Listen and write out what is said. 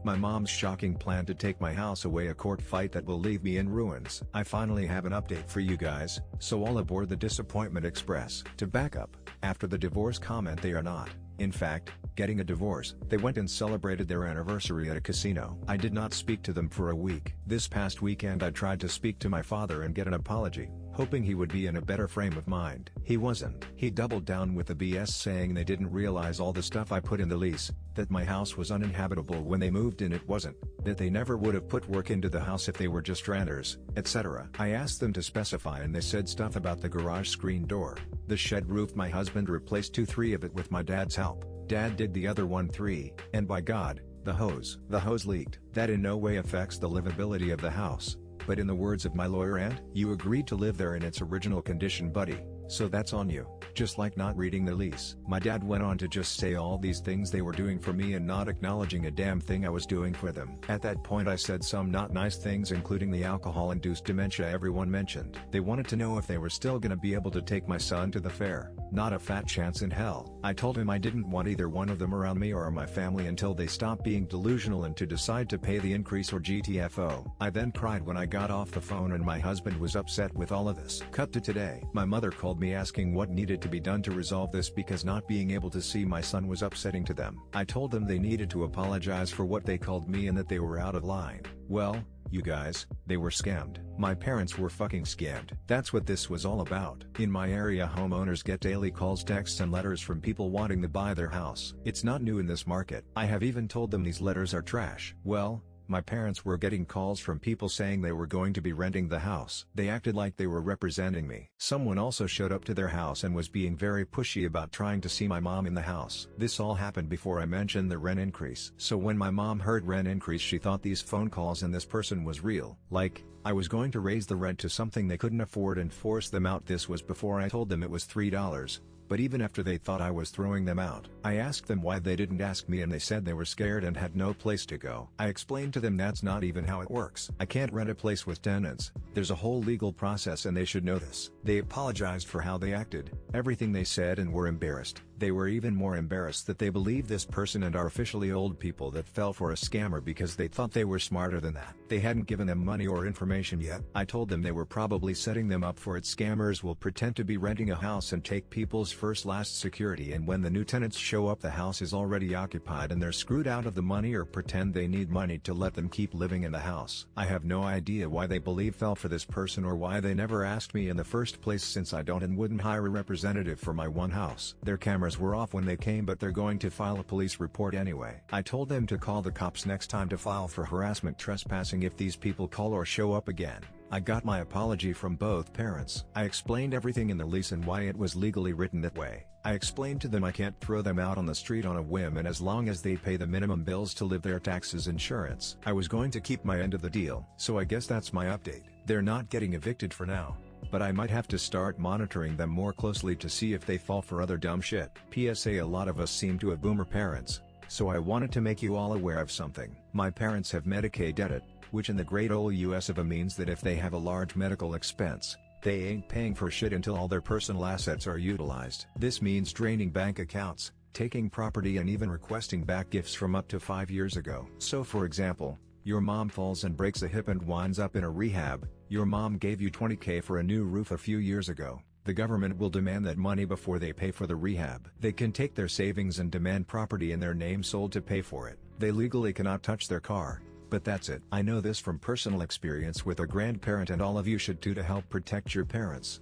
My mom's shocking plan to take my house away, a court fight that will leave me in ruins. I finally have an update for you guys, so all aboard the Disappointment Express. To back up, after the divorce comment, they are not, in fact, getting a divorce. They went and celebrated their anniversary at a casino. I did not speak to them for a week. This past weekend I tried to speak to my father and get an apology, hoping he would be in a better frame of mind. He wasn't. He doubled down with the BS, saying they didn't realize all the stuff I put in the lease, that my house was uninhabitable when they moved in, it wasn't, that they never would have put work into the house if they were just renters, etc. I asked them to specify and they said stuff about the garage screen door, the shed roof. My husband replaced 2-3 of it with my dad's help. Dad did the other 1-3, and by God, the hose. The hose leaked. That in no way affects the livability of the house. But in the words of my lawyer, and you agreed to live there in its original condition, buddy, so that's on you. Just like not reading the lease. My dad went on to just say all these things they were doing for me and not acknowledging a damn thing I was doing for them. At that point I said some not nice things, including the alcohol-induced dementia everyone mentioned. They wanted to know if they were still gonna be able to take my son to the fair. Not a fat chance in hell. I told him I didn't want either one of them around me or my family until they stopped being delusional and to decide to pay the increase or GTFO. I then cried when I got off the phone and my husband was upset with all of this. Cut to today. My mother called me asking what needed to be done to resolve this because not being able to see my son was upsetting to them. I told them they needed to apologize for what they called me and that they were out of line. Well, you guys, they were scammed. My parents were fucking scammed. That's what this was all about. In my area, homeowners get daily calls, texts and letters from people wanting to buy their house. It's not new in this market. I have even told them these letters are trash. Well, my parents were getting calls from people saying they were going to be renting the house. They acted like they were representing me. Someone also showed up to their house and was being very pushy about trying to see my mom in the house. This all happened before I mentioned the rent increase. So when my mom heard rent increase, she thought these phone calls and this person was real. Like, I was going to raise the rent to something they couldn't afford and force them out. This was before I told them it was $3. But even after they thought I was throwing them out, I asked them why they didn't ask me and they said they were scared and had no place to go. I explained to them that's not even how it works. I can't rent a place with tenants. There's a whole legal process and they should know this. They apologized for how they acted, everything they said, and were embarrassed. They were even more embarrassed that they believed this person and are officially old people that fell for a scammer because they thought they were smarter than that. They hadn't given them money or information yet. I told them they were probably setting them up for it. Scammers will pretend to be renting a house and take people's first last security, and when the new tenants show up the house is already occupied and they're screwed out of the money, or pretend they need money to let them keep living in the house. I have no idea why they believe fell for this person or why they never asked me in the first place, since I don't and wouldn't hire a representative for my one house. Their cameras were off when they came, but they're going to file a police report anyway. I told them to call the cops next time to file for harassment trespassing if these people call or show up again. I got my apology from both parents. I explained everything in the lease and why it was legally written that way. I explained to them I can't throw them out on the street on a whim, and as long as they pay the minimum bills to live there, taxes, insurance, I was going to keep my end of the deal. So I guess that's my update. They're not getting evicted for now, but I might have to start monitoring them more closely to see if they fall for other dumb shit. PSA: a lot of us seem to have boomer parents, so I wanted to make you all aware of something. My parents have Medicaid debt, which in the great ol' US of A means that if they have a large medical expense, they ain't paying for shit until all their personal assets are utilized. This means draining bank accounts, taking property, and even requesting back gifts from up to 5 years ago. So for example, your mom falls and breaks a hip and winds up in a rehab. Your mom gave you $20K for a new roof a few years ago. The government will demand that money before they pay for the rehab. They can take their savings and demand property in their name sold to pay for it. They legally cannot touch their car, but that's it. I know this from personal experience with a grandparent, and all of you should too, to help protect your parents.